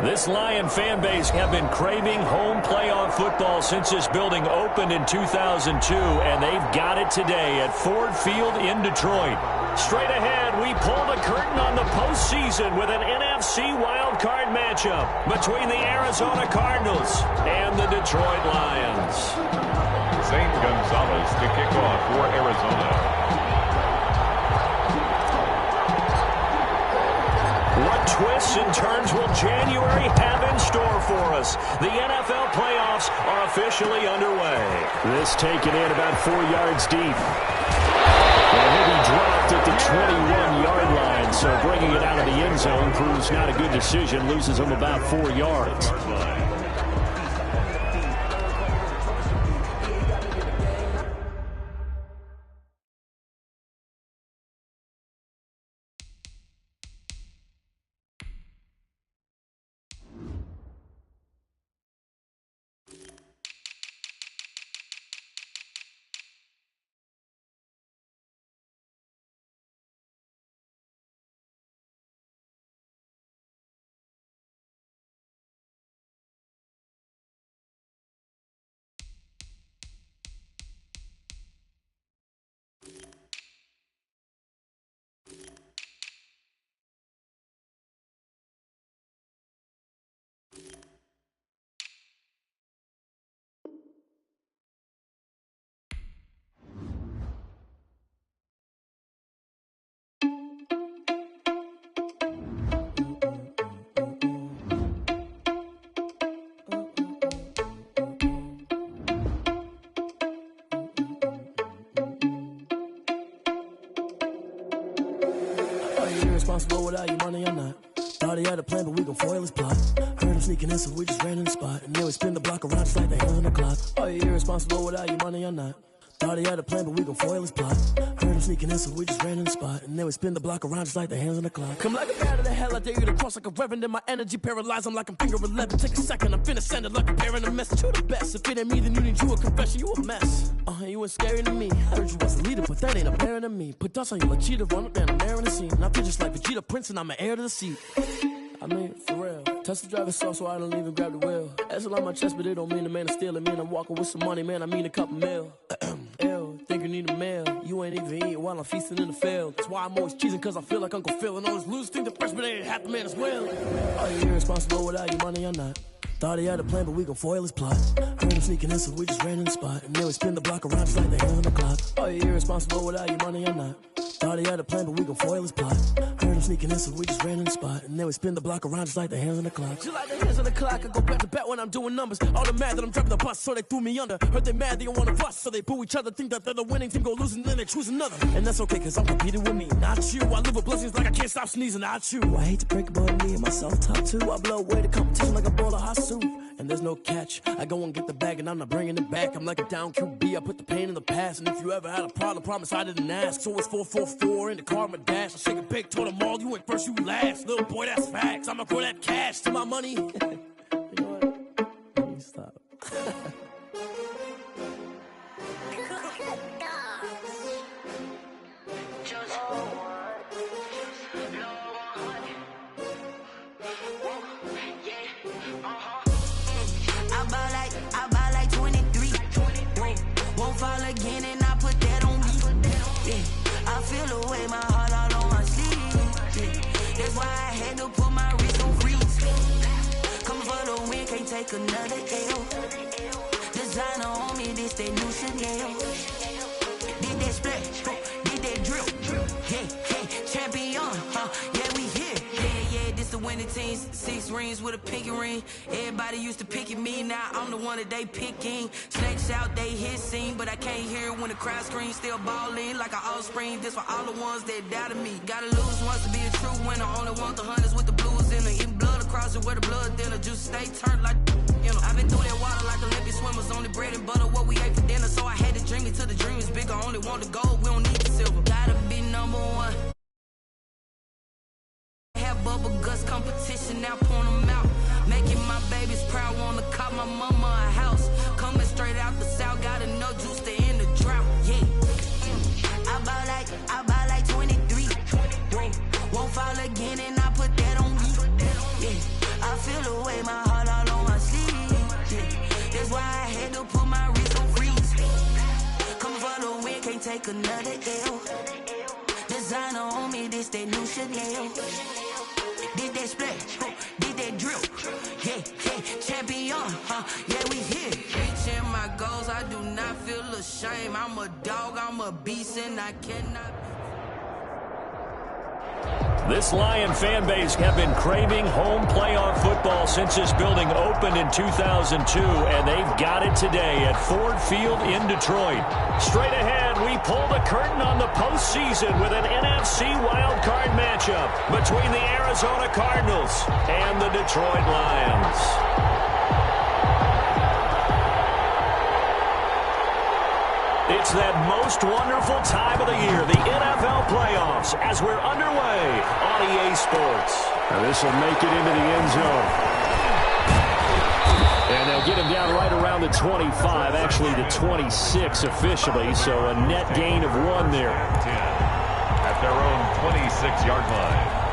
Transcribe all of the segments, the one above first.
This Lion fan base have been craving home playoff football since this building opened in 2002, and they've got it today at Ford Field in Detroit. Straight ahead, we pull the curtain on the postseason with an NFC wildcard matchup between the Arizona Cardinals and the Detroit Lions. Zane Gonzalez to kick off for Arizona. What twists and turns will January have in store for us? The NFL playoffs are officially underway. This taken in about 4 yards deep. And he'll be dropped at the 21-yard line, so bringing it out of the end zone proves not a good decision, loses him about 4 yards. Responsible without your money or not. Thought he had a plan, but we gon' foil his plot. Heard him sneaking in, so we just ran in the spot. And then we spin the block around just like the hands on the clock. Are you irresponsible without your money or not? Thought he had a plan, but we gon' foil his plot. Heard him sneaking in, so we just ran in the spot. And then we spin the block around just like the hands on the clock. Come like a bat of the hell, I dare you to cross like a reverend. In my energy paralyzed, I'm like I'm finger 11. Take a second, I'm finna send it like a parent a message to the best. If it ain't me, then you need you a confession, you a mess. You ain't scary to me. Heard you was a leader, but that ain't apparent to me. Put dust on you like cheetah, run up down, I'm there in the scene. And I feel just like Vegeta Prince, and I'm an heir to the seat. I mean, for real. Touch the driver's soft, so I don't even grab the wheel. That's on my chest, but it don't mean the man is stealing. Man, I'm walking with some money, man, I mean a couple mil. Ew, think you need a meal. You ain't even eating while I'm feasting in the field. That's why I'm always cheesing, cause I feel like Uncle Phil. And all this losers think the freshman ain't half the man as well. Are you irresponsible without your money or not? Thought he had a plan, but we gon' foil his plot. Heard him sneaking in, so we just ran in the spot. And then we spin the block around just like the hands on the clock. Are you irresponsible without your money or not? Thought he had a plan, but we gon' foil his plot. Heard him sneaking in, so we just ran in the spot. And then we spin the block around just like the hands on the clock. Just like the hands on the clock, I go back to back when I'm doing numbers. All the mad that I'm driving the bus, so they threw me under. Heard they mad, they don't wanna bust, so they boo each other. Think that they're the winning team, go losing, then they choose another. And that's okay, cause I'm competing with me, not you. I live with blessings like I can't stop sneezing, not you. I hate to break it, but me and myself top too. I blow away the competition like a bowl of hot soup. And there's no catch. I go and get the bag and I'm not bringing it back. I'm like a down QB, I put the pain in the past. And if you ever had a problem, promise I didn't ask. So it's 444 in the car, my dash. I shake a big, told them all, you ain't first, you last. Little boy, that's facts. I'ma grow that cash to my money. You know what? Let me stop. Again and I put that on me. Yeah, I feel the way my heart out on my sleeve. Yeah, that's why I had to put my wrist on freeze. Come for the win, can't take another L. Designer on me, this that new Chanel. Did that splash, did that drip. Yeah, champion, yeah, we here. Yeah, this the winning team. 6 rings with a pinky ring. Everybody used to picking me, now I'm the one that they picking. Snakes out, they hit scene, but I can't hear it when the crowd screams. Still ballin' like an offspring. This for all the ones that doubted me. Gotta lose once to be a true winner. Only want the hunters with the blues in it. Eating blood across it where the blood thinner. Juice stay turned like, you know. I've been through that water like Olympic swimmers. Only bread and butter, what we ate for dinner. So I had to dream it till the dream is bigger. Only want the gold, we don't need the silver. Gotta be number one. Have bubble guts competition, now point them out. Making my babies proud, wanna call my mama a house. Coming straight out the south, got enough juice to end the drought. Yeah, I buy like 23. Won't fall again, and I put that on me. Yeah, I feel the can't take another L. Designer on me, this that new Chanel. Did that split, did that drill. Yeah, yeah, champion, yeah, we here. Reaching my goals, I do not feel ashamed. I'm a dog, I'm a beast, and I cannot. This Lion fan base have been craving home playoff football since this building opened in 2002, and they've got it today at Ford Field in Detroit. Straight ahead, we pull the curtain on the postseason with an NFC wildcard matchup between the Arizona Cardinals and the Detroit Lions. It's that most wonderful time of the year, the NFL playoffs, as we're underway on EA Sports. And this will make it into the end zone. And they'll get him down right around the 25, actually the 26 officially, so a net gain of 1 there. 10 at their own 26-yard line.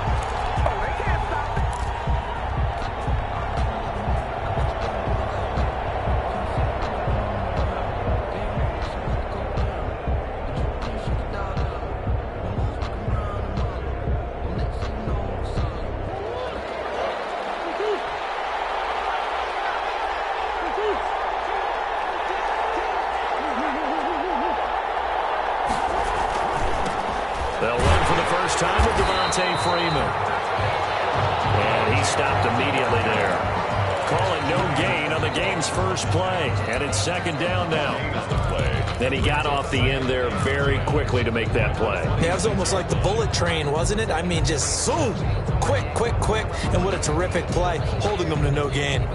They'll run for the first time with Devontae Freeman. And he stopped immediately there. Calling no gain on the game's first play. And it's second down now. Then he got off the end there very quickly to make that play. Yeah, it was almost like the bullet train, wasn't it? I mean, just zoom. Quick, quick, quick. And what a terrific play, holding them to no gain.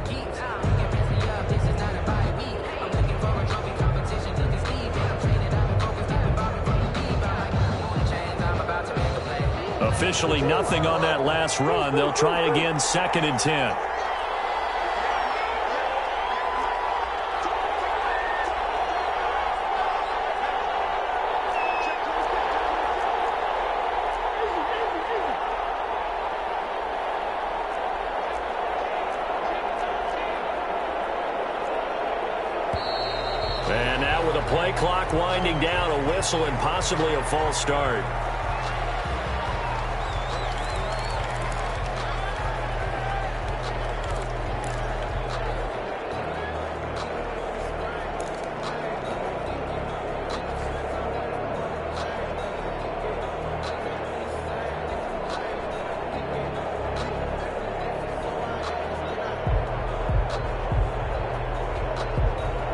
Officially nothing on that last run. They'll try again, second and 10. And now with a play clock winding down, a whistle and possibly a false start.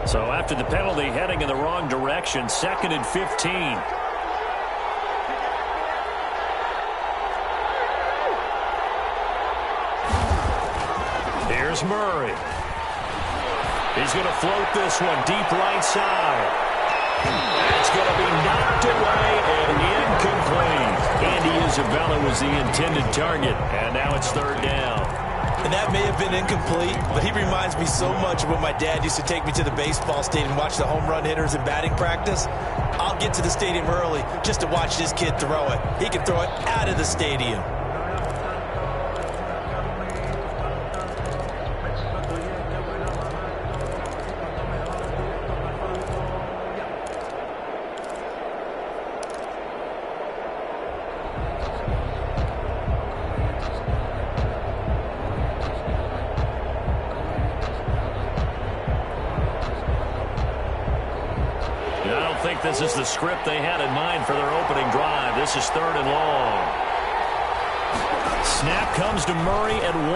So after the penalty, heading in the wrong direction, second and 15. Here's Murray. He's going to float this one deep right side. It's going to be knocked away and incomplete. Andy Isabella was the intended target, and now it's third down. And that may have been incomplete, but he reminds me so much of when my dad used to take me to the baseball stadium and watch the home run hitters in batting practice. I'll get to the stadium early just to watch this kid throw it. He can throw it out of the stadium. I think this is the script they had in mind for their opening drive. This is third and long. Snap comes to Murray at 1.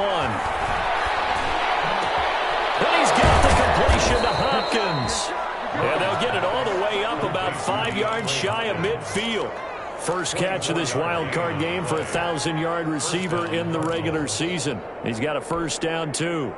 And he's got the completion to Hopkins. And they'll get it all the way up about 5 yards shy of midfield. First catch of this wild card game for a 1,000-yard receiver in the regular season. He's got a first down, too.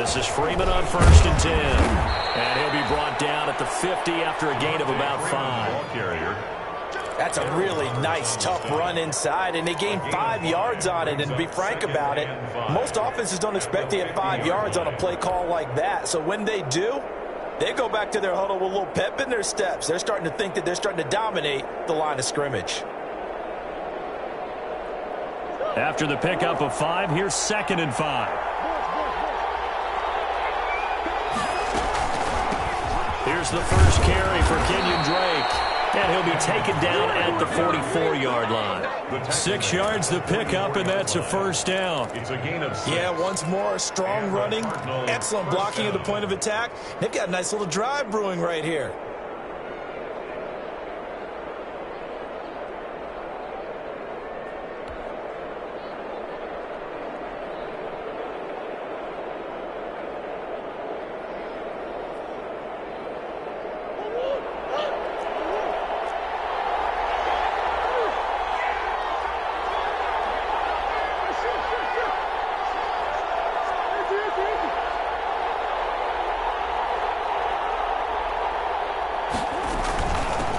This is Freeman on first and 10. And he'll be brought down at the 50 after a gain of about 5. Ball carrier. That's a really nice, tough run inside, and they gained 5 yards on it. And to be frank about it, most offenses don't expect to get 5 yards on a play call like that. So when they do, they go back to their huddle with a little pep in their steps. They're starting to think that they're starting to dominate the line of scrimmage. After the pickup of 5, here's 2nd and 5. Here's the first carry for Kenyon Drake. And he'll be taken down at the 44-yard line. 6 yards the pickup, and that's a first down. It's a gain of 6. Yeah, once more, strong running, excellent blocking at the point of attack. They've got a nice little drive brewing right here.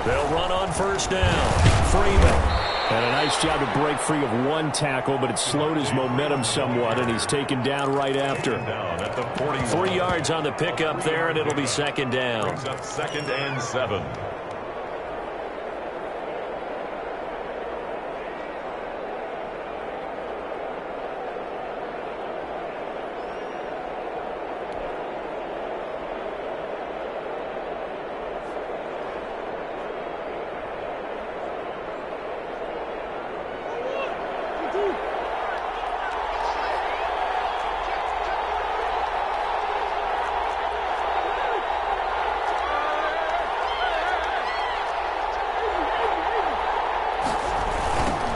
They'll run on first down. Freeman. And a nice job to break free of one tackle, but it slowed his momentum somewhat, and he's taken down right after. Down at the 41. 3 yards on the pickup there, and it'll be 2nd down. Brings up 2nd and 7.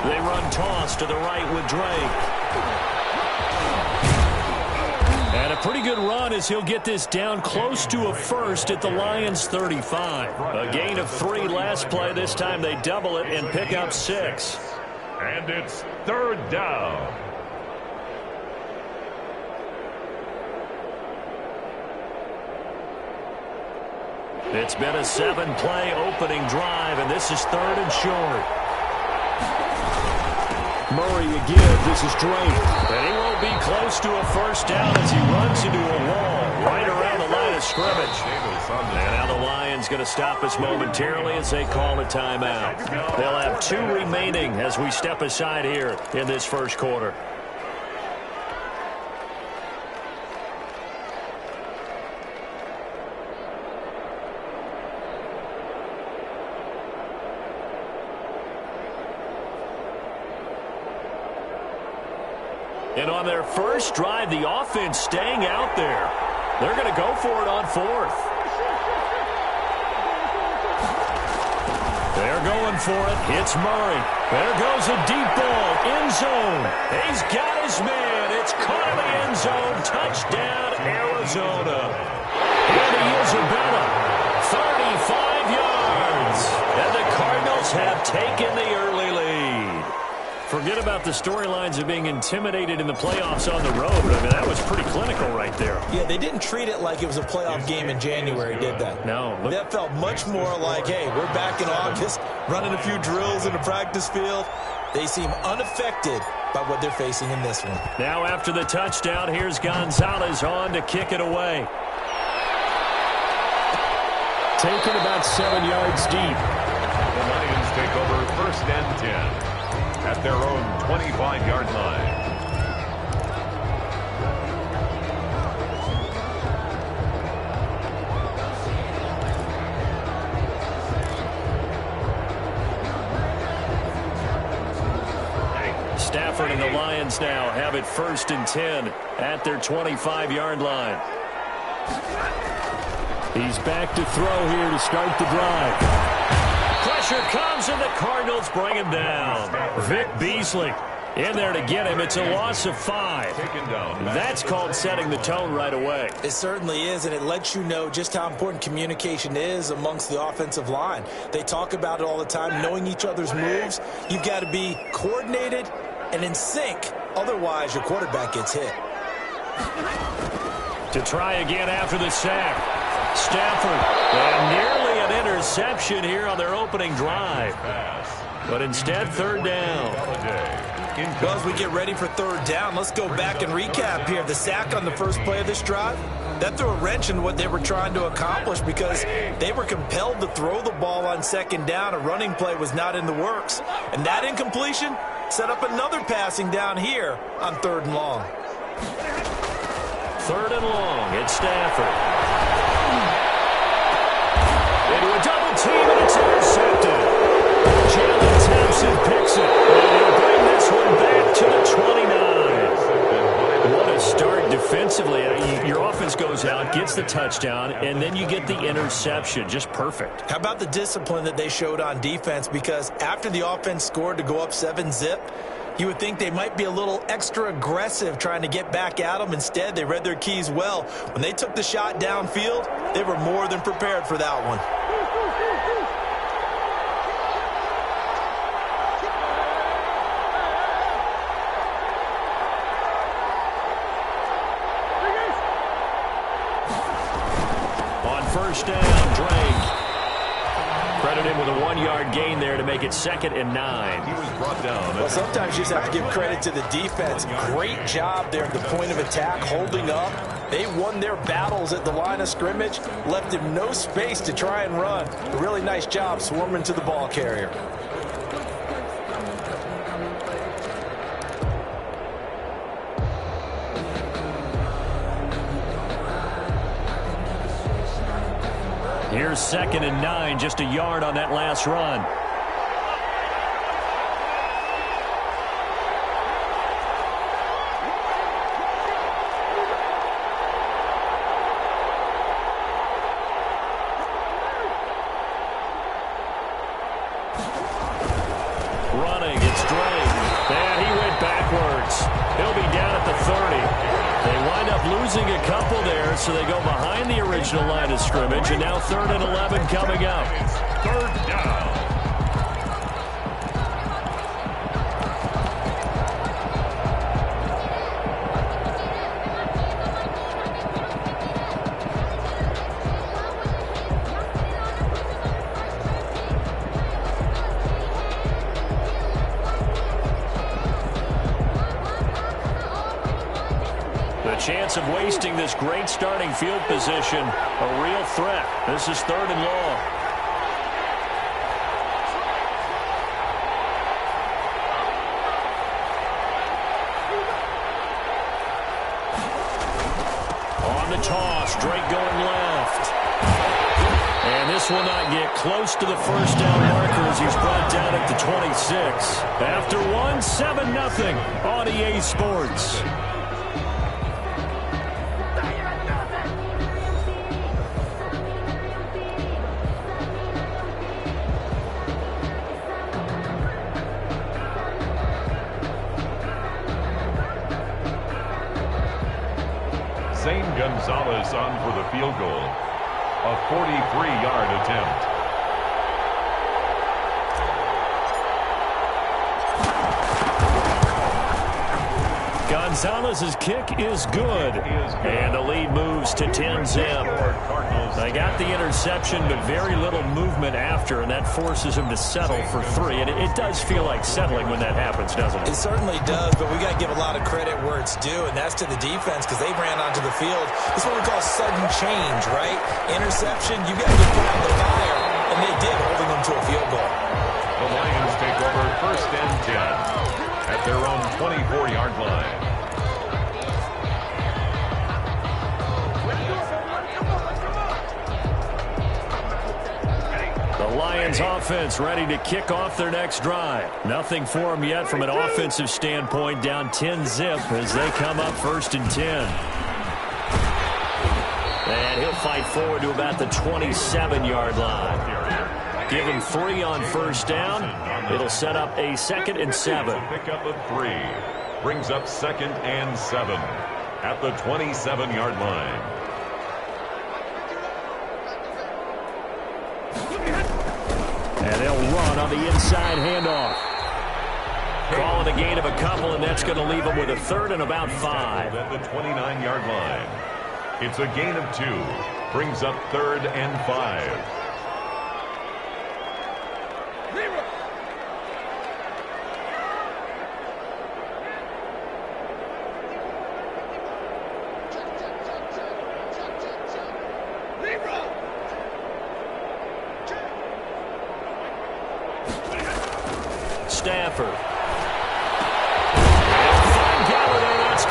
They run toss to the right with Drake. And a pretty good run as he'll get this down close to a first at the Lions' 35. A gain of 3 last play. This time they double it and pick up 6. And it's 3rd down. It's been a 7-play opening drive, and this is 3rd and short. Murray again. This is Drake. And he won't be close to a first down as he runs into a wall right around the line of scrimmage. And now the Lions going to stop us momentarily as they call a timeout. They'll have 2 remaining as we step aside here in this first quarter. And on their first drive, the offense staying out there. They're going to go for it on 4th. They're going for it. It's Murray. There goes a deep ball. End zone. He's got his man. It's caught in the end zone. Touchdown, Arizona. And he is about 35 yards. And the Cardinals have taken the early lead. Forget about the storylines of being intimidated in the playoffs on the road. I mean, that was pretty clinical right there. Yeah, they didn't treat it like it was a playoff game in January, did they? No. That felt much more like, hey, we're back in August, running a few drills in the practice field. They seem unaffected by what they're facing in this one. Now after the touchdown, here's Gonzalez on to kick it away. Taken about 7 yards deep. The Lions take over 1st and 10. At their own 25-yard line. Stafford and the Lions now have it 1st and 10 at their 25-yard line. He's back to throw here to start the drive. Pressure comes, and the Cardinals bring him down. Vic Beasley in there to get him. It's a loss of 5. That's called setting the tone right away. It certainly is, and it lets you know just how important communication is amongst the offensive line. They talk about it all the time, knowing each other's moves. You've got to be coordinated and in sync. Otherwise, your quarterback gets hit. To try again after the sack. Stafford, and nearly an interception here on their opening drive. But instead, third down. Well, as we get ready for third down, let's go back and recap here. The sack on the first play of this drive, that threw a wrench in what they were trying to accomplish because they were compelled to throw the ball on second down. A running play was not in the works. And that incompletion set up another passing down here on third and long. Third and long, it's Stafford. Into a double team, and it's intercepted. Jalen Thompson picks it, and he'll bring this one back to the 29. What a start defensively. Your offense goes out, gets the touchdown, and then you get the interception. Just perfect. How about the discipline that they showed on defense? Because after the offense scored to go up 7-zip, you would think they might be a little extra aggressive trying to get back at them. Instead, they read their keys well. When they took the shot downfield, they were more than prepared for that one. First down, Drake. Credit him with a 1-yard gain there to make it 2nd and 9. He was brought down. Well, sometimes you just have to give credit to the defense. Great job there at the point of attack, holding up. They won their battles at the line of scrimmage, left him no space to try and run. A really nice job swarming to the ball carrier. Here's 2nd and 9, just a yard on that last run. Running, it's Drake. And he went backwards. He'll be down at the 30. They wind up losing a couple there, so they go behind the original line of scrimmage, and now 3rd and 11 coming up. Third down. Chance of wasting this great starting field position. A real threat. This is 3rd and long. On the toss, Drake going left. And this will not get close to the first down marker as he's brought down at the 26. After one, 7-0 on EA Sports. Gonzalez on for the field goal. A 43-yard attempt. Gonzalez's kick is good. And the lead moves to 10-zip. They got the interception, but very little movement after, and that forces him to settle for 3. And it does feel like settling when that happens, doesn't it? It certainly does, but we got to give a lot of credit where it's due, and that's to the defense because they ran onto the field. This is what we call sudden change, right? Interception, you got to get put out the fire, and they did, holding them to a field goal. The Lions take over 1st and 10 at their own 24-yard line. The Lions offense ready to kick off their next drive. Nothing for them yet from an offensive standpoint, down 10-zip as they come up 1st and 10. And he'll fight forward to about the 27-yard line. Give him 3 on first down. It'll set up a 2nd and 7. Pick up a 3. Brings up 2nd and 7 at the 27-yard line. And they'll run on the inside handoff. Calling a gain of a couple, and that's going to leave them with a 3rd and about 5. At the 29-yard line. It's a gain of 2. Brings up 3rd and 5.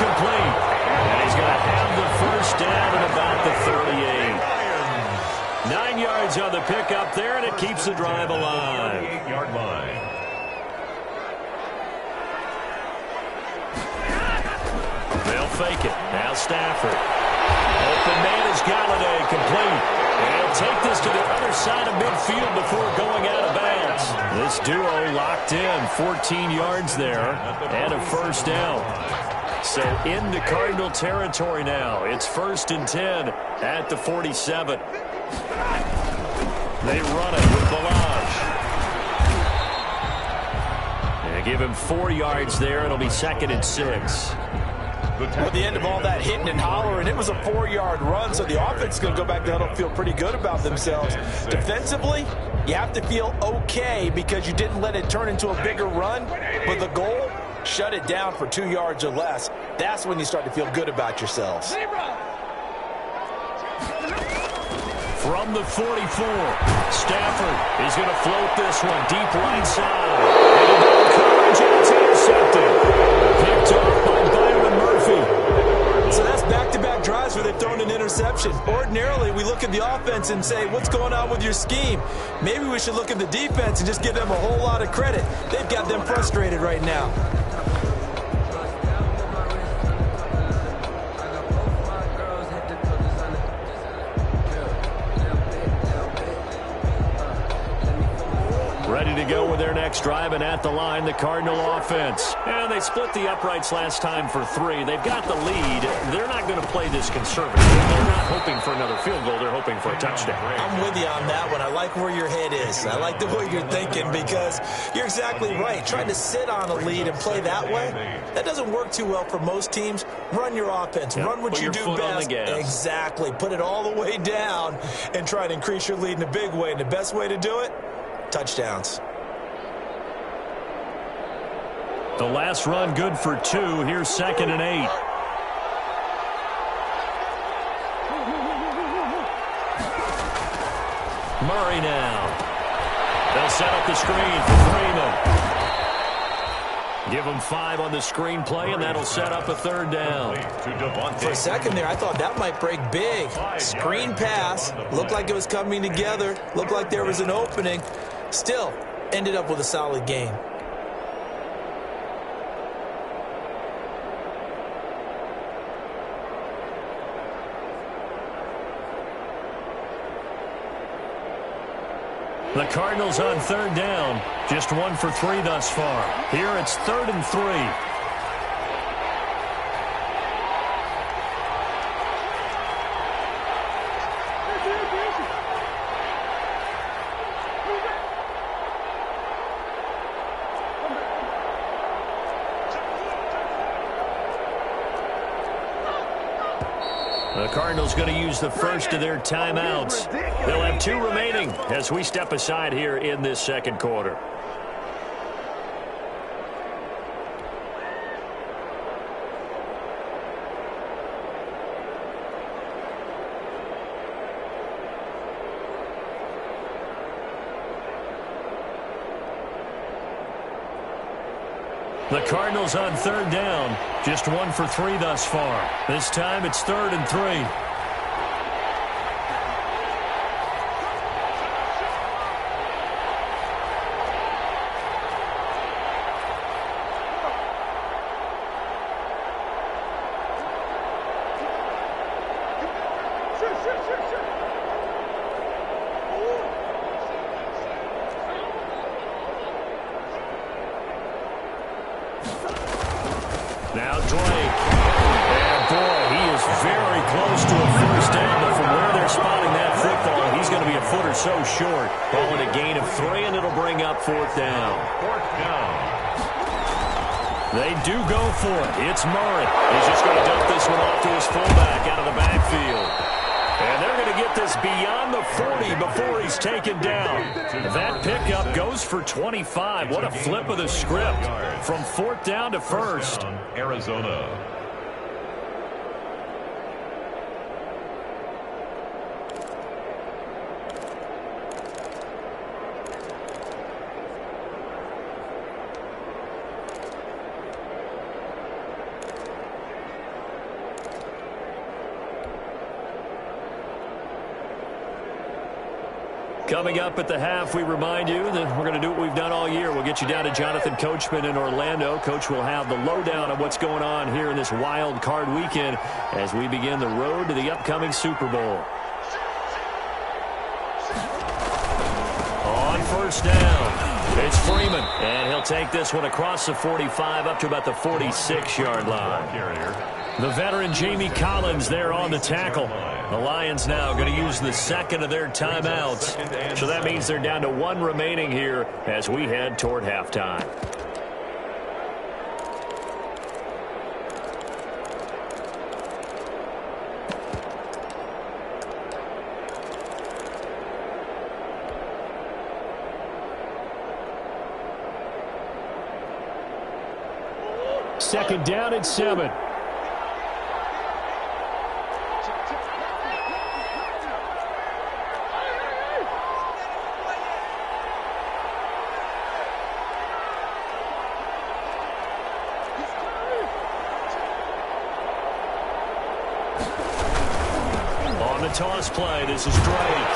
complete. And he's going to have the first down at about the 38. 9 yards on the pickup there, and it keeps the drive alive. 38-yard line. They'll fake it. Now Stafford. Open man is Galladay, complete. And he'll take this to the other side of midfield before going out of bounds. This duo locked in, 14 yards there, and a first down. So into Cardinal territory now. It's 1st and 10 at the 47. They run it with Balaj. They give him 4 yards there. It'll be 2nd and 6. At the end of all that hitting and hollering, it was a 4-yard run, so the offense is going to go back to huddle and feel pretty good about themselves. Defensively, you have to feel okay because you didn't let it turn into a bigger run, but the goal, shut it down for 2 yards or less. That's when you start to feel good about yourselves. From the 44, Stafford is going to float this one deep right side. And it's intercepted. Picked off by Byron Murphy. So that's back-to-back drives where they've thrown an interception. Ordinarily, we look at the offense and say, what's going on with your scheme? Maybe we should look at the defense and just give them a whole lot of credit. They've got them frustrated right now. Ready to go with their next drive, and at the line, the Cardinal offense. And they split the uprights last time for 3. They've got the lead. They're not going to play this conservative. They're not hoping for another field goal. They're hoping for a touchdown. I'm with you on that one. I like where your head is. I like the way you're thinking because you're exactly right. Trying to sit on a lead and play that way, that doesn't work too well for most teams. Run your offense. Run what you do best. Exactly. Put it all the way down and try to increase your lead in a big way. And the best way to do it, touchdowns. The last run good for 2. Here's 2nd and 8. Murray now. They'll set up the screen for Freeman. Give him 5 on the screenplay, and that'll set up a 3rd down. For a second there, I thought that might break big. Screen pass. Looked like it was coming together. Looked like there was an opening. Still, ended up with a solid game. The Cardinals on 3rd down. Just 1 for 3 thus far. Here it's 3rd and 3. The Cardinals going to use the first of their timeouts. They'll have 2 remaining as we step aside here in this 2nd quarter. The Cardinals on 3rd down. Just 1 for 3 thus far. This time it's 3rd and 3. Now Drake. And boy, he is very close to a first down, but from where they're spotting that football, he's going to be a foot or so short. Calling a gain of 3, and it'll bring up 4th down. 4th down. They do go for it. It's Murray. He's just going to dump this one off to his fullback out of the backfield. And they're going to get this beyond the 40 before he's taken down. That pickup goes for 25. What a flip of the script. From 4th down to 1st. Arizona. Coming up at the half, we remind you that we're going to do what we've done all year. We'll get you down to Jonathan Coachman in Orlando. Coach will have the lowdown of what's going on here in this wild card weekend as we begin the road to the upcoming Super Bowl. On first down, it's Freeman, and he'll take this one across the 45 up to about the 46-yard line. The veteran Jamie Collins there on the tackle. The Lions now going to use the second of their timeouts. So that means they're down to one remaining here as we head toward halftime. Second down and 7. Toss play. This is Drake.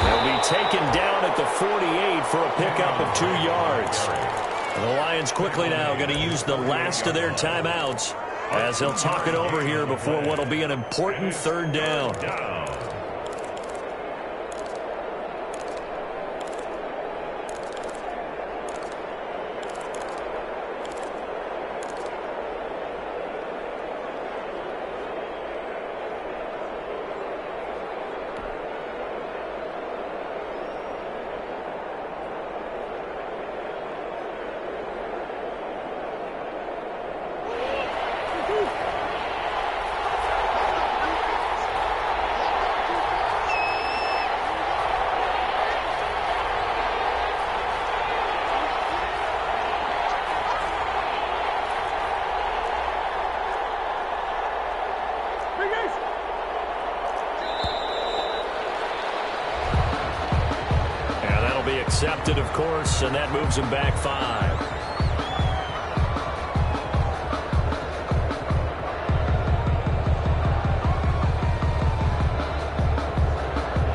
They'll be taken down at the 48 for a pickup of 2 yards. The Lions quickly now going to use the last of their timeouts as they'll talk it over here before what will be an important third down. Accepted, of course, and that moves him back 5.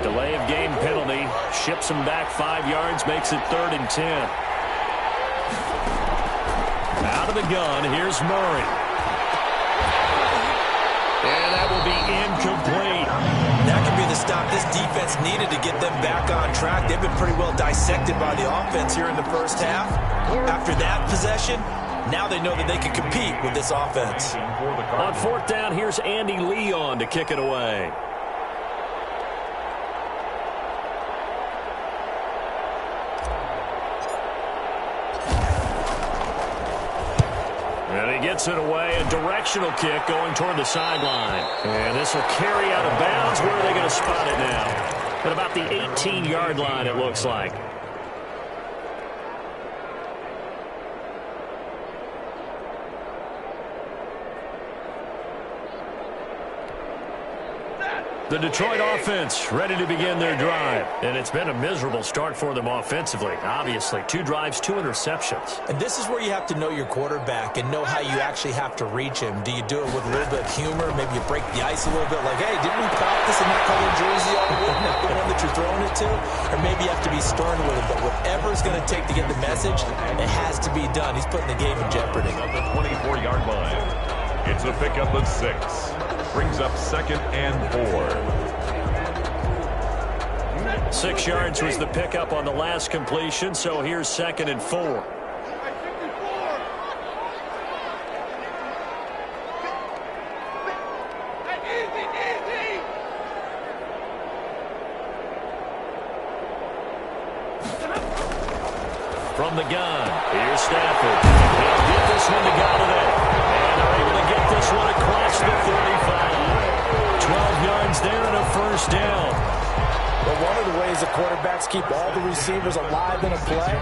Delay of game penalty ships him back 5 yards, makes it 3rd and 10. Out of the gun, here's Murray. And that will be incomplete. That could be the stop this defense needed to get them back on track. They've been pretty well dissected by the offense here in the first half. After that possession, now they know that they can compete with this offense. On 4th down, here's Andy Leon to kick it away. And he gets it away, a directional kick going toward the sideline. And this will carry out of bounds. Where are they going to spot it now? At about the 18-yard line, it looks like. The Detroit offense ready to begin their drive. And it's been a miserable start for them offensively. Obviously, 2 drives, 2 interceptions. And this is where you have to know your quarterback and know how you actually have to reach him. Do you do it with a little bit of humor? Maybe you break the ice a little bit like, hey, didn't we practice in that color jersey all week? That's the one that you're throwing it to? Or maybe you have to be stern with him. But whatever it's going to take to get the message, it has to be done. He's putting the game in jeopardy. On the 24-yard line, it's a pickup of 6. Brings up 2nd and 4. 6 yards was the pickup on the last completion, so here's 2nd and 4. From the gun, here's Stafford. He'll get this one to Galladay. And they're able to get this one across the 35. 12 yards there and a first down. But one of the ways the quarterbacks keep all the receivers alive in a play,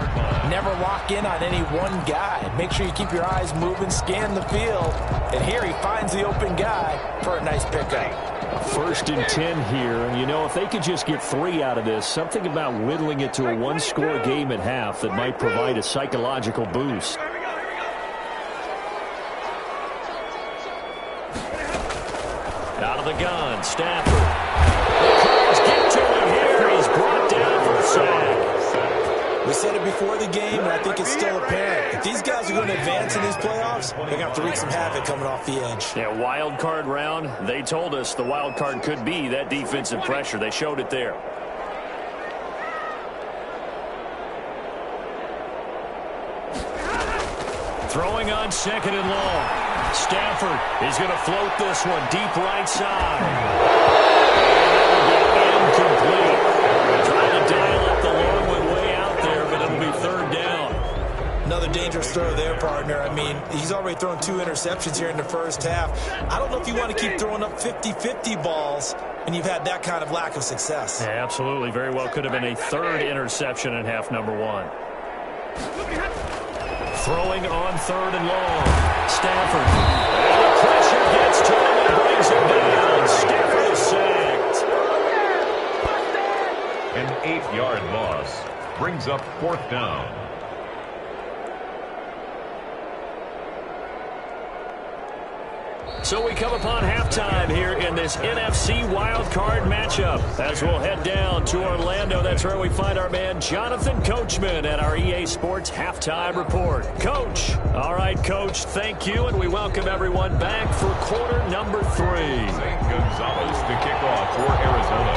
never lock in on any one guy. Make sure you keep your eyes moving, scan the field. And here he finds the open guy for a nice pickup. 1st and 10 here. And, you know, if they could just get 3 out of this, something about whittling it to a 1-score game at half that might provide a psychological boost. Out of the gun, Stafford. The Cards get to him here. He's brought down for sack. We said it before the game, and I think it's still apparent. If these guys are going to advance in these playoffs, they're going to have to wreak some havoc coming off the edge. Yeah, wild card round. They told us the wild card could be that defensive pressure. They showed it there. Throwing on second and long. Stafford is going to float this one deep right side. Incomplete. Trying to dial up the long one way out there, but it'll be third down. Another dangerous throw there, partner. I mean, he's already thrown 2 interceptions here in the first half. I don't know if you want to keep throwing up 50-50 balls when you've had that kind of lack of success. Yeah, absolutely. Very well could have been a third interception in half number 1. Throwing on third and long. Stafford. And the pressure gets to him and brings him down. Stafford is sacked. An 8-yard loss brings up 4th down. So we come upon halftime here in this NFC wildcard matchup as we'll head down to Orlando. That's where we find our man Jonathan Coachman at our EA Sports Halftime Report. Coach. All right, Coach, thank you, and we welcome everyone back for quarter number 3. St. Gonzalez to kick off for Arizona.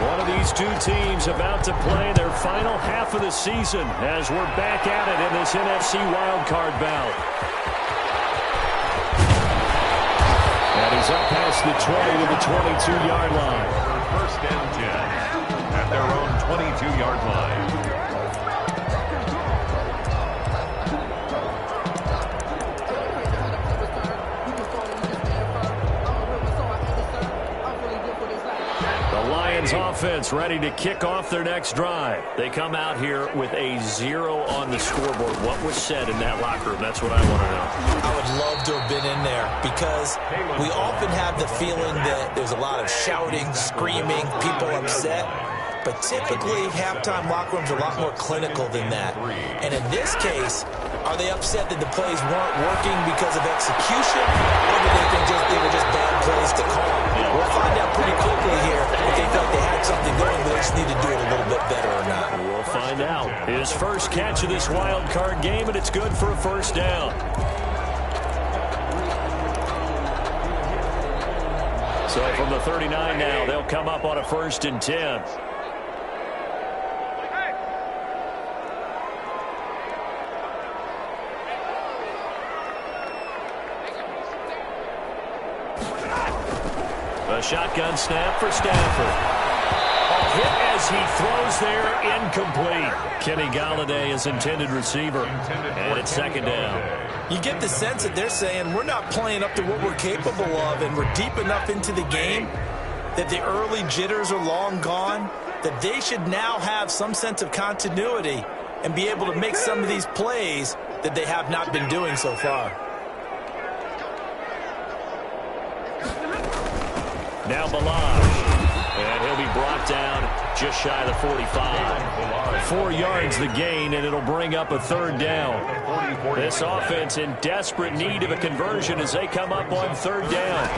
One of these two teams about to play their final half of the season as we're back at it in this NFC wildcard bout. And he's up past the 20 to the 22-yard line. First and 10 at their own 22-yard line. The Lions offense ready to kick off their next drive. They come out here with a 0 on the scoreboard. What was said in that locker room? That's what I want to know. I would love to have been in there because we often have the feeling that there's a lot of shouting, screaming, people upset. But typically, halftime locker rooms are a lot more clinical than that. And in this case, are they upset that the plays weren't working because of execution, or do they think they were just bad plays to call? We'll find out pretty quickly here if they thought they had something going, but they just need to do it a little bit better or not. We'll find out. His first catch of this wild card game, and it's good for a first down. So from the 39 now, they'll come up on a 1st and 10. A shotgun snap for Stafford. A hit as he throws there, incomplete. Kenny Golladay is intended receiver, and it's 2nd down. You get the sense that they're saying we're not playing up to what we're capable of, and we're deep enough into the game that the early jitters are long gone, that they should now have some sense of continuity and be able to make some of these plays that they have not been doing so far. Now Balaj, and he'll be brought down just shy of the 45. 4 yards the gain, and it'll bring up a 3rd down. This offense in desperate need of a conversion as they come up on 3rd down.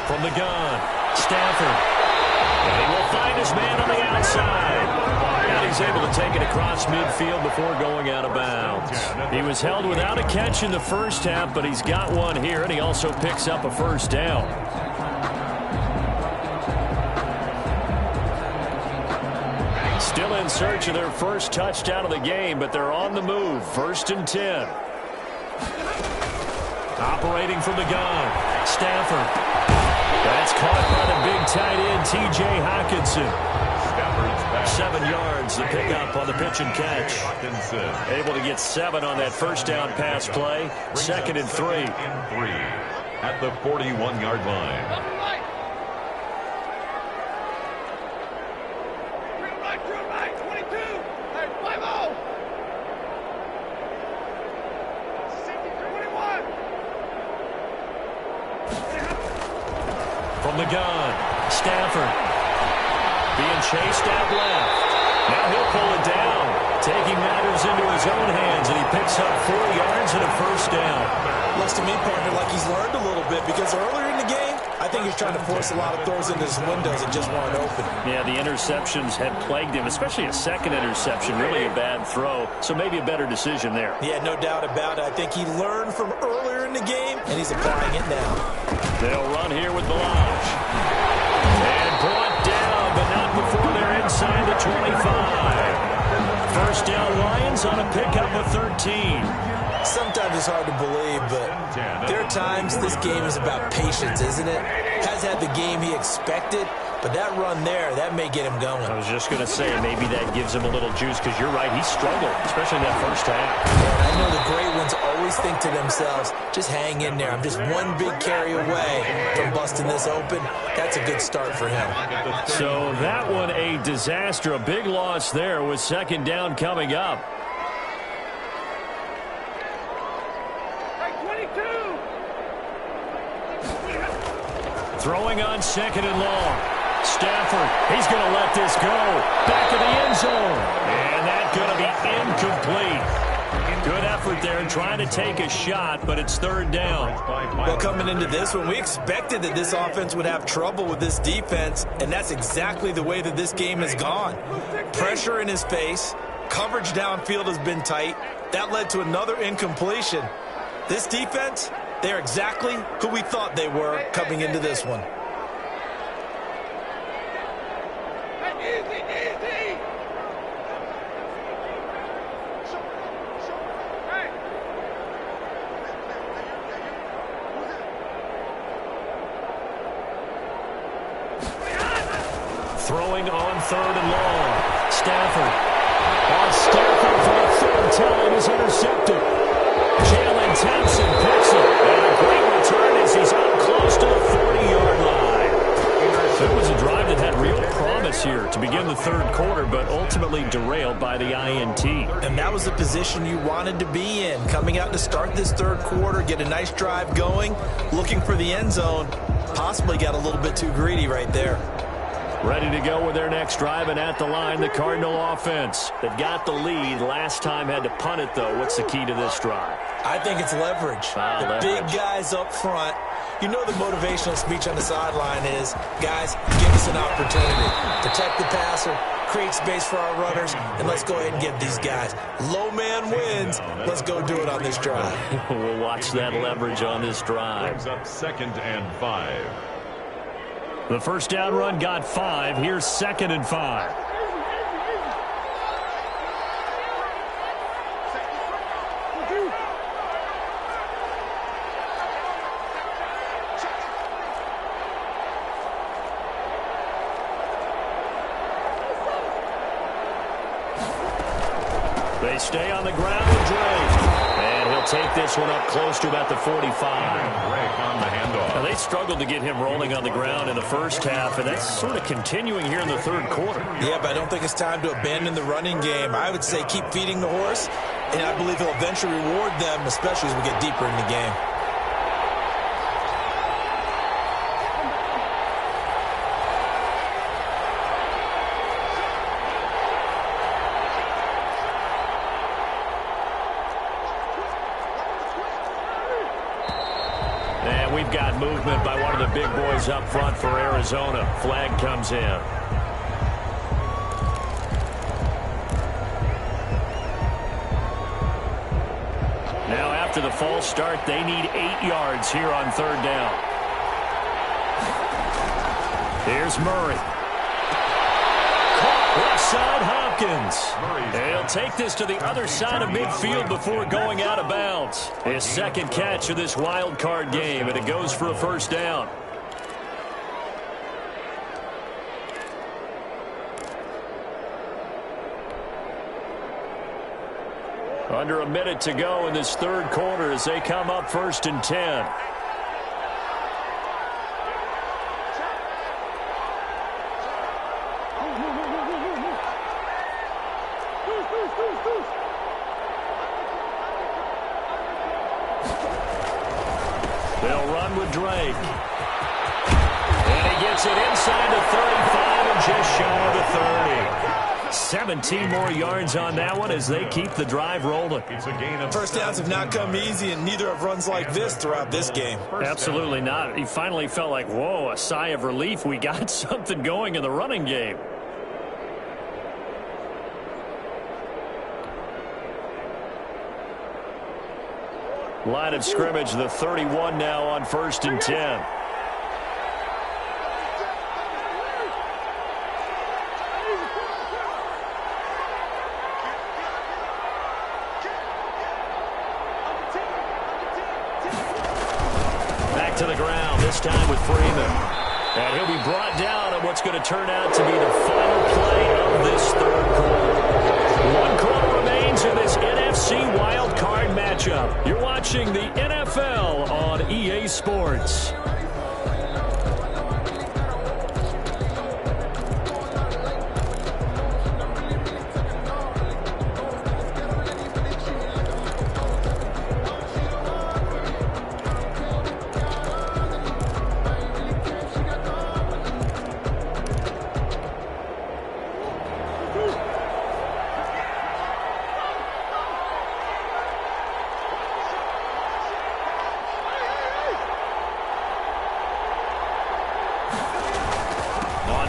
From the gun, Stafford. And he will find his man on the outside. And he's able to take it across midfield before going out of bounds. He was held without a catch in the first half, but he's got one here, and he also picks up a 1st down. Still in search of their first touchdown of the game, but they're on the move. 1st and 10. Operating from the gun, Stafford. That's caught by the big tight end, T.J. Hockenson. 7 yards to pick up on the pitch and catch. Able to get 7 on that first down pass play. 2nd and 3. At the 41-yard line. From the gun, Stafford being chased out left. Now he'll pull it down, taking matters into his own hands, and he picks up 4 yards and a 1st down. Looks to me, partner, like he's learned a little bit because earlier in the game, I think he's trying to force a lot of throws into his windows that just weren't open. Yeah, the interceptions had plagued him, especially a second interception, really a bad throw. So maybe a better decision there. Yeah, no doubt about it. I think he learned from earlier in the game, and he's applying it now. They'll run here with Balaj. And brought down, but not before they're inside the 25. First down, Lions on a pickup of 13. Sometimes it's hard to believe, but there are times this game is about patience, isn't it? Has had the game he expected, but that run there, that may get him going. I was just going to say, maybe that gives him a little juice, because you're right, he struggled, especially that first half. And I know the great ones always think to themselves, just hang in there. I'm just one big carry away from busting this open. That's a good start for him. So that one a disaster, a big loss there with second down coming up. Throwing on second and long. Stafford, he's going to let this go. Back of the end zone. And that's going to be incomplete. Good effort there trying to take a shot, but it's third down. Well, coming into this one, we expected that this offense would have trouble with this defense, and that's exactly the way that this game has gone. Pressure in his face. Coverage downfield has been tight. That led to another incompletion. This defense, they're exactly who we thought they were coming into this one. Throwing on third and long. Stafford. Stafford for the third time is intercepted. Jalen Thompson picks it. And a great return as he's up close to the 40-yard line. It was a drive that had real promise here to begin the third quarter, but ultimately derailed by the INT. And that was the position you wanted to be in. Coming out to start this third quarter, get a nice drive going, looking for the end zone. Possibly got a little bit too greedy right there. Ready to go with their next drive, and at the line, the Cardinal offense. They've got the lead. Last time had to punt it, though. What's the key to this drive? I think it's leverage. The big guys up front. You know the motivational speech on the sideline is, guys, give us an opportunity. Protect the passer, create space for our runners, and let's go ahead and get these guys. Low man wins. Let's go do it on this drive. We'll watch that leverage on this drive. Brings up 2nd and 5. The first down run got 5. Here's 2nd and 5. They stay on the ground with Drake. And he'll take this one up close to about the 45. Drake on the handoff. Now, they struggled to get him rolling on the ground in the first half, and that's sort of continuing here in the third quarter. Yeah, but I don't think it's time to abandon the running game. I would say keep feeding the horse, and I believe he'll eventually reward them, especially as we get deeper in the game. And we've got movement by one of the big boys up front for Arizona. Flag comes in. Now after the false start, they need 8 yards here on third down. Here's Murray. Left side, Hopkins. He'll take this to the other side of midfield before going out of bounds. His second catch of this wild card game, and it goes for a first down. Under a minute to go in this third quarter as they come up 1st and 10. They'll run with Drake. And he gets it inside the 35 and just shy of the 30. 17 more yards on that one as they keep the drive rolling. It's a gain of First downs have not come easy, and neither have runs like this throughout this game. Absolutely not. He finally felt like, whoa, a sigh of relief. We got something going in the running game. Line of scrimmage, the 31 now on 1st and 10. Back to the ground, this time with Freeman. And he'll be brought down at what's going to turn out to be the final play of this third quarter. 1 quarter remains in this NFC wild card matchup. You're watching the NFL on EA Sports.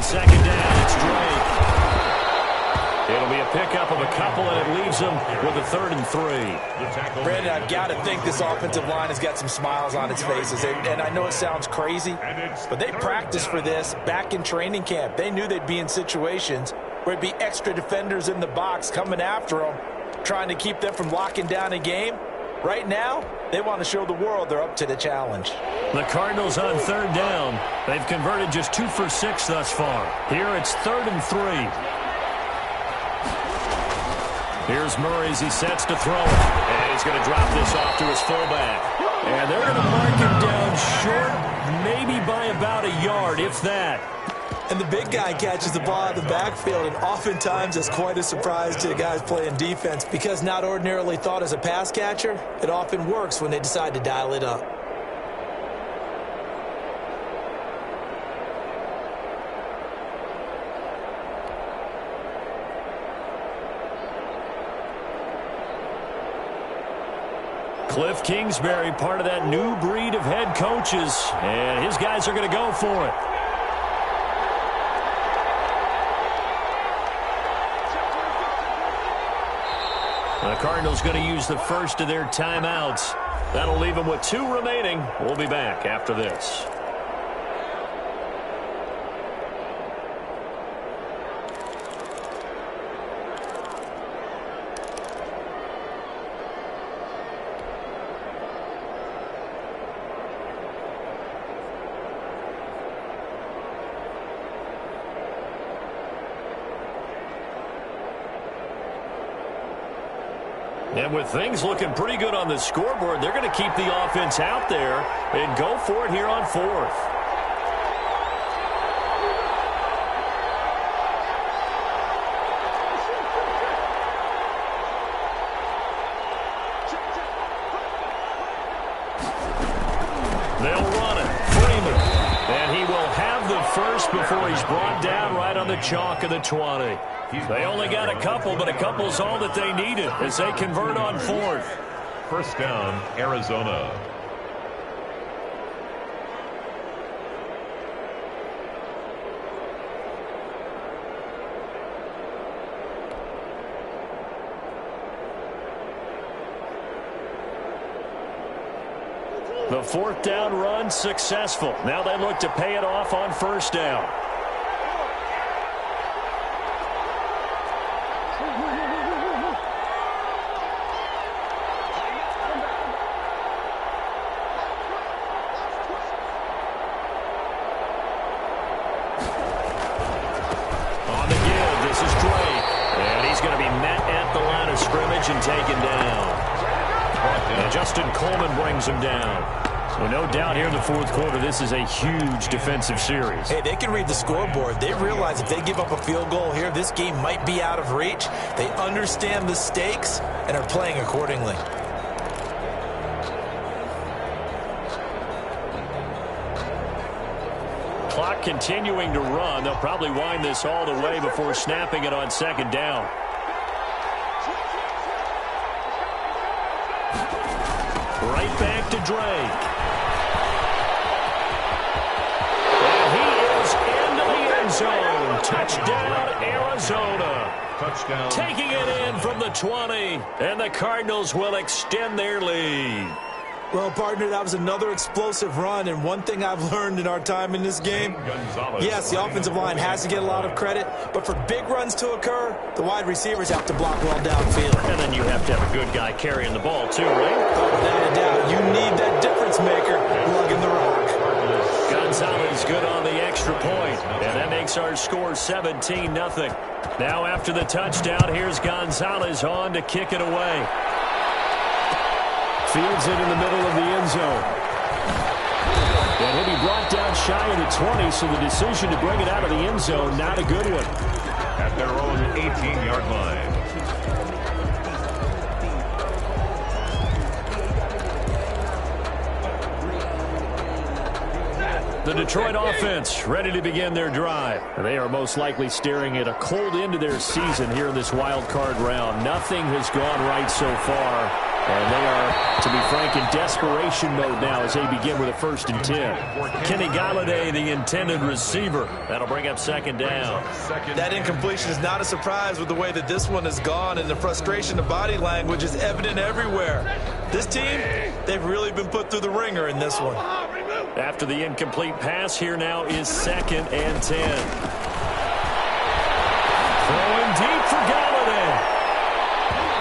Second down, it's Drake. It'll be a pickup of a couple, and it leaves them with a 3rd and 3. Brandon, I've got to think this offensive line has got some smiles on its faces. And I know it sounds crazy, but they practiced for this back in training camp. They knew they'd be in situations where it'd be extra defenders in the box coming after them, trying to keep them from locking down a game. Right now, they want to show the world they're up to the challenge. The Cardinals on 3rd down. They've converted just 2 for 6 thus far. Here it's 3rd and 3. Here's Murray as he sets to throw it. And he's going to drop this off to his fullback. And they're going to mark him down short, maybe by about a yard, if that. And the big guy catches the ball out of the backfield, and oftentimes it's quite a surprise to the guys playing defense because not ordinarily thought as a pass catcher, it often works when they decide to dial it up. Cliff Kingsbury, part of that new breed of head coaches, and his guys are going to go for it. The Cardinals going to use the first of their timeouts. That'll leave them with 2 remaining. We'll be back after this. And with things looking pretty good on the scoreboard, they're going to keep the offense out there and go for it here on 4th. They'll run it. Freeman. And he will have the first before he's brought down right on the chalk of the 20. They only got a couple, but a couple's all that they needed as they convert on 4th. First down, Arizona. The 4th down run successful. Now they look to pay it off on 1st down. On the give, this is Drake. And he's going to be met at the line of scrimmage and taken down. And Justin Coleman brings him down. So no doubt here in the 4th quarter, this is a huge defensive series. Hey, they can read the scoreboard. They realize if they give up a field goal here, this game might be out of reach. They understand the stakes and are playing accordingly. Clock clock, continuing to run. They'll probably wind this all the way before snapping it on second down. Right back to Drake. And he is into the end zone. Touchdown, Arizona. Touchdown. Taking it in from the 20, and the Cardinals will extend their lead. Well, partner, that was another explosive run, and one thing I've learned in our time in this game, yes, the offensive line has to get a lot of credit, but for big runs to occur, the wide receivers have to block well downfield. And then you have to have a good guy carrying the ball, too, right? Oh, without a doubt, you need that difference maker lugging the rock. Gonzalez good on the extra point, and that makes our score 17-0. Now after the touchdown, here's Gonzalez on to kick it away. Fields it in the middle of the end zone. And he'll be brought down shy of the 20, so the decision to bring it out of the end zone, not a good one. At their own 18-yard line. The Detroit offense ready to begin their drive. They are most likely staring at a cold end to their season here in this wild card round. Nothing has gone right so far. And they are, to be frank, in desperation mode now as they begin with a 1st and 10. Kenny Galladay, the intended receiver. That'll bring up second down. That incompletion is not a surprise with the way that this one has gone, and the frustration of body language is evident everywhere. This team, they've really been put through the ringer in this one. After the incomplete pass, here now is 2nd and 10. Throwing deep for Galladay.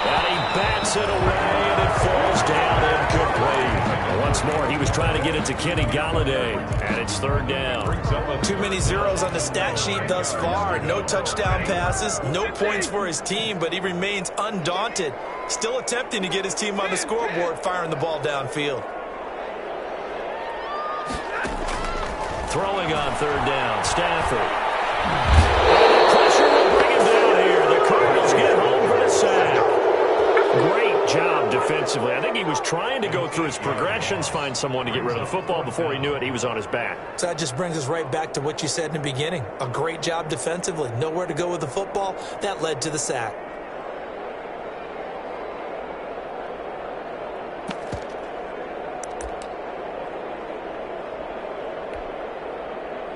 And he bats it away, and it falls down incomplete. Once more, he was trying to get it to Kenny Galladay, and it's 3rd down. Too many zeros on the stat sheet thus far. No touchdown passes, no points for his team, but he remains undaunted. Still attempting to get his team on the scoreboard, firing the ball downfield. Throwing on 3rd down, Stafford. And the pressure will bring him down here. The Cardinals get home for the sack. Great job defensively. I think he was trying to go through his progressions, find someone to get rid of the football. Before he knew it, he was on his back. So that just brings us right back to what you said in the beginning. A great job defensively. Nowhere to go with the football. That led to the sack.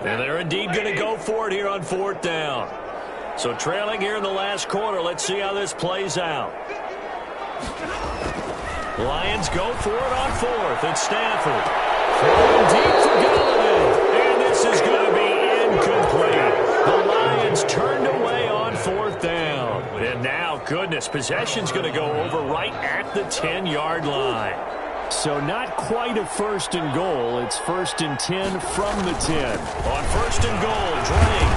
And they're indeed going to go for it here on 4th down. So trailing here in the last quarter. Let's see how this plays out. Lions go for it on 4th. It's Stafford. Throwing deep for Galladay. And this is going to be incomplete. The Lions turned away on 4th down. And now, goodness, possession's going to go over right at the 10-yard line. So not quite a 1st and goal. It's 1st and 10 from the 10. On 1st and goal, Drake.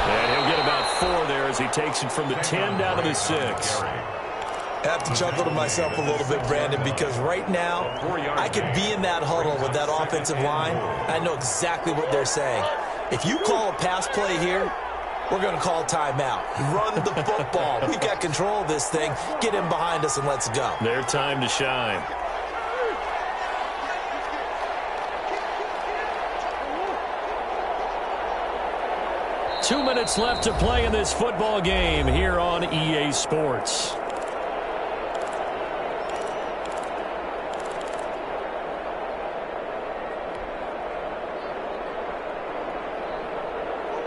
And he'll get about 4 there as he takes it from the 10 down to the 6. I have to chuckle to myself a little bit, Brandon, because right now I could be in that huddle with that offensive line. I know exactly what they're saying. If you call a pass play here, we're going to call timeout. Run the football. We've got control of this thing. Get in behind us and let's go. Their time to shine. Two minutes left to play in this football game here on EA Sports.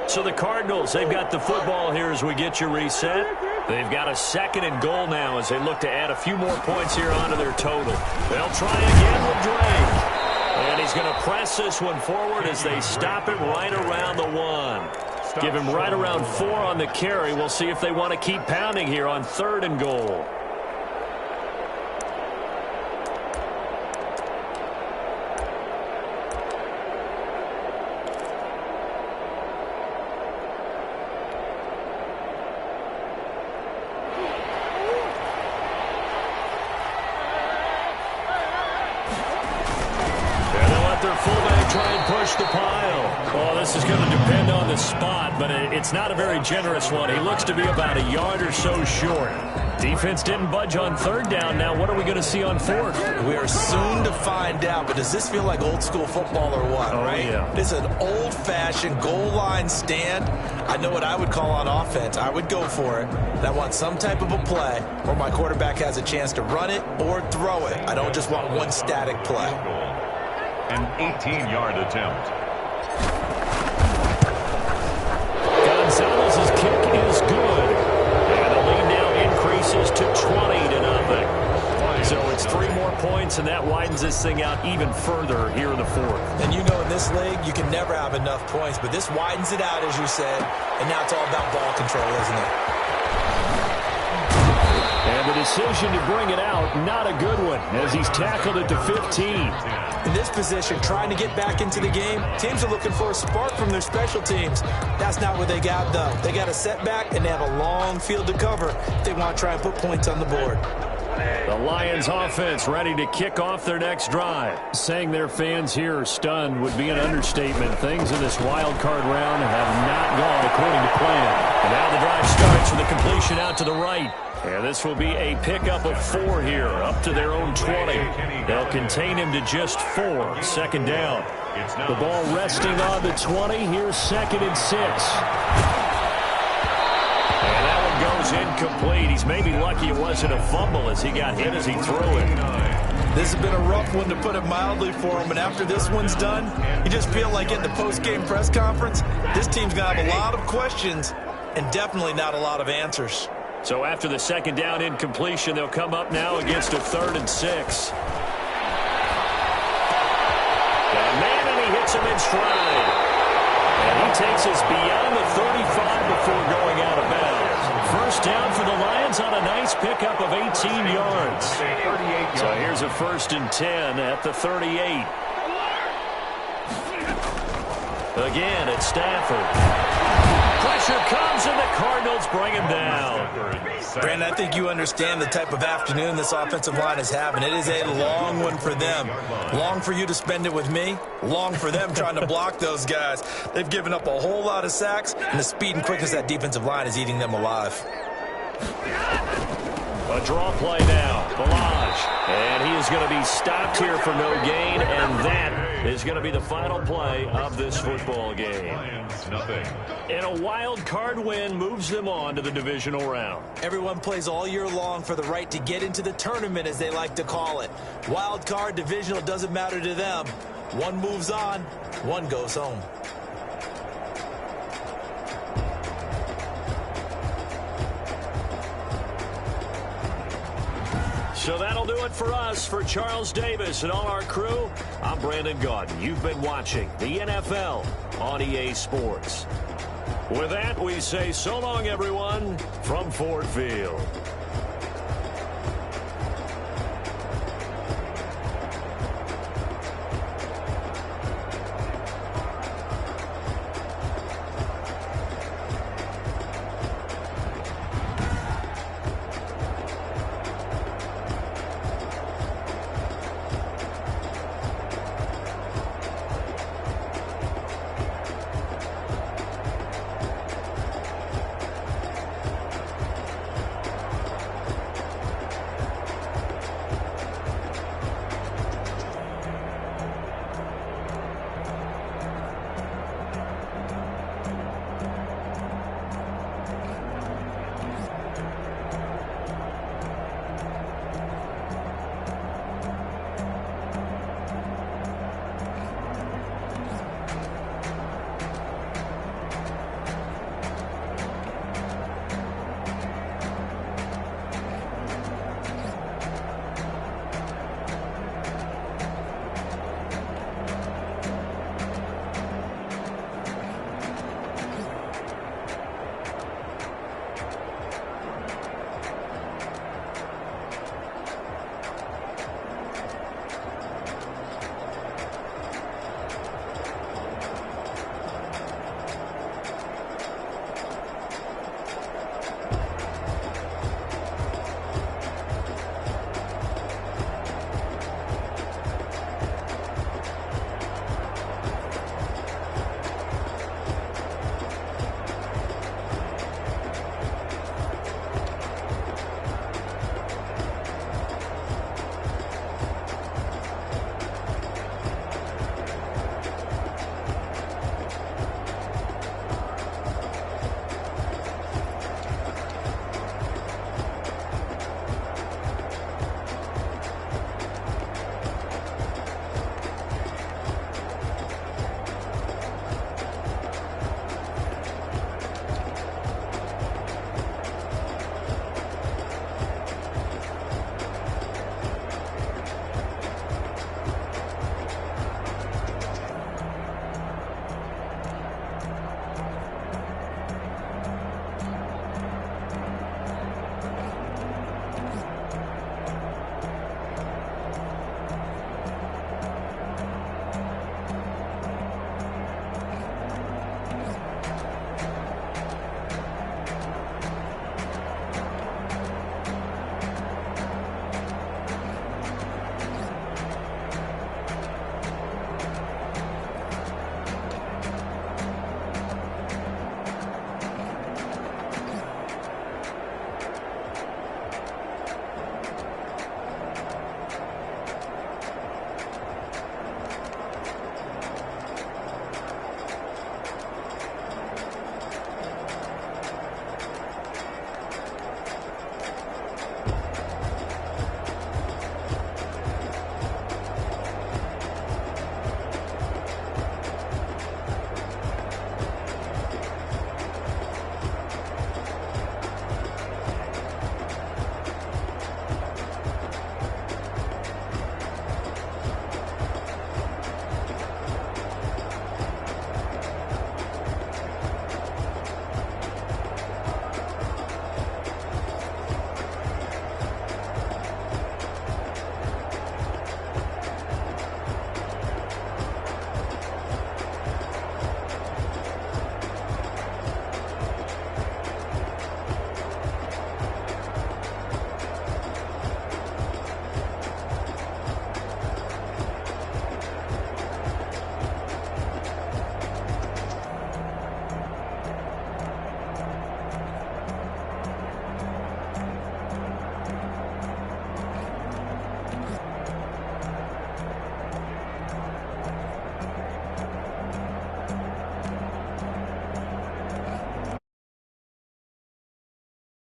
So the Cardinals, they've got the football here as we get you reset. They've got a 2nd and goal now as they look to add a few more points here onto their total. They'll try again with Drake. And he's going to press this one forward as they stop it right around the 1. Give him right around 4 on the carry. We'll see if they want to keep pounding here on 3rd and goal. try and push the pile. Well, this is going to depend on the spot, but it's not a very generous one. He looks to be about a yard or so short. Defense didn't budge on third down. Now, what are we going to see on fourth? We are soon to find out, but does this feel like old school football or what, right? Yeah. This is an old-fashioned goal line stand. I know what I would call on offense. I would go for it. And I want some type of a play where my quarterback has a chance to run it or throw it. I don't just want one static play. An 18-yard attempt. Gonzalez's kick is good. And the lead now increases to 20-0. So it's 3 more points, and that widens this thing out even further here in the fourth. And you know in this league, you can never have enough points, but this widens it out, as you said, and now it's all about ball control, isn't it? And the decision to bring it out, not a good one, as he's tackled it to 15. In this position, trying to get back into the game, teams are looking for a spark from their special teams. That's not what they got, though. They got a setback, and they have a long field to cover if they want to try and put points on the board. The Lions offense ready to kick off their next drive. Saying their fans here are stunned would be an understatement. Things in this wild card round have not gone according to plan. And now the drive starts with a completion out to the right. And this will be a pickup of 4 here, up to their own 20. They'll contain him to just 4. Second down. The ball resting on the 20. Here's 2nd and 6. And that one goes incomplete. He's maybe lucky it wasn't a fumble as he got hit as he threw it. This has been a rough one, to put it mildly, for him. And after this one's done, you just feel like in the post-game press conference, this team's going to have a lot of questions and definitely not a lot of answers. So after the 2nd down incompletion, they'll come up now against a 3rd and 6. Man, and he hits him in stride. And he takes us beyond the 35 before going out of bounds. First down for the Lions on a nice pickup of 18 yards. So here's a 1st and 10 at the 38. Again, it's Stafford. Pressure comes, and the Cardinals bring him down. Brandon, I think you understand the type of afternoon this offensive line is having. It is a long one for them. Long for you to spend it with me. Long for them trying to block those guys. They've given up a whole lot of sacks, and the speed and quickness of that defensive line is eating them alive. A draw play now. Balaj. And he is going to be stopped here for no gain, and that is going to be the final play of this football game. And a wild card win moves them on to the divisional round. Everyone plays all year long for the right to get into the tournament, as they like to call it. Wild card, divisional, doesn't matter to them. One moves on, one goes home. So that'll do it for us. For Charles Davis and all our crew, I'm Brandon Gaudin. You've been watching the NFL on EA Sports. With that, we say so long, everyone, from Ford Field.